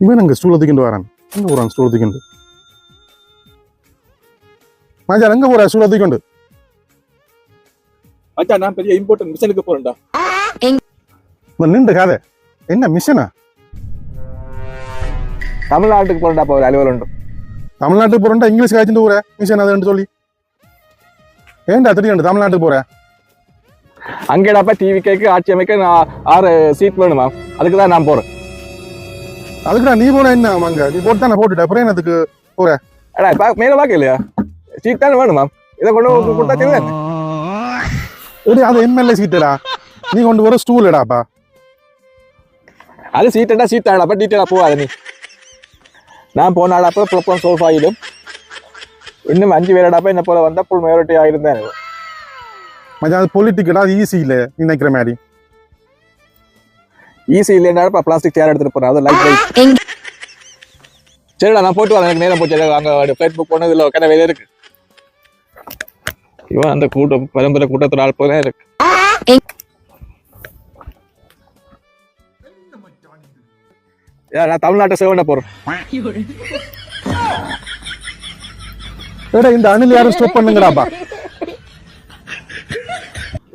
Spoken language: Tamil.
இவன் அங்கே ஸ்டூலை தூக்கிட்டு வரான். எங்கே போகிறான் ஸ்டூலை தூக்கிண்டு? மாஜால் எங்கே போகிறா ஸ்டூலை தூக்கிண்டு? அச்சா நான் பெரிய இம்போர்ட் மிஷனுக்கு போறேன்டா. நின்று காதே என்ன மிஷனா? தமிழ்நாட்டுக்கு போறேன்டா. இப்போ ஒரு அலுவல் உண்டு. தமிழ்நாட்டுக்கு போறேன்டா இங்கிலீஷ் காய்ச்சிட்டு போற மிஷன் அதுன்னு சொல்லி ஏன்டா திடீர்னு தமிழ்நாட்டுக்கு போற? அங்கேடாப்பா டிவி கேக்கு ஆட்சி அமைக்க 6 சீட் வேணுமா, அதுக்கு தான் நான் போறேன். அதுக்குடா நீ போன என்ன அங்க நீ போட்டு தானே போட்டுட்ட அப்புறம் என்னதுக்கு போற? அடா மேல பாக்க இல்லையா, சீட் தானே வேணுமா, இதை கொண்டு கொடுத்தா தெரியாது. அது எம்எல்ஏ சீட்டுடா, நீ கொண்டு வர ஸ்டூலுடாப்பா. அது சீட்டா சீட் ஆடாப்பா, டீட்டெயிலா போகாத நீ. நான் போன ஆடாப்ப ப்ளஸ் சோல்ஃப் ஆகிடும். இன்னும் 5 பேராடாப்பா என்ன போல வந்தா ஃபுல் மெஜாரிட்டி ஆகிருந்தேன். மச்சான் அது பொலிட்டிக்கலா, அது ஈஸி இல்லை நினைக்கிற மாதிரி. ஈஸி இல்லைன்னாப்பா பிளாஸ்டிக் சேர் எடுத்துட்டு போறேன், அது லைட். சரிடா நான் போட்டு வரேன், எனக்கு நேரம் போச்சு. அங்கே ஃபிளைட் புக் பண்ணது இல்லை, கடை வேலை இருக்கு. இவன் அந்த கூட்டம் பரம்பரை கூட்டத்தில் ஆள் போல இருக்கு. நான் தமிழ்நாட்டை சேவண்ட போறேன். இந்த அணில் யாரும் ஸ்டாப் பண்ணுங்கடாப்பா.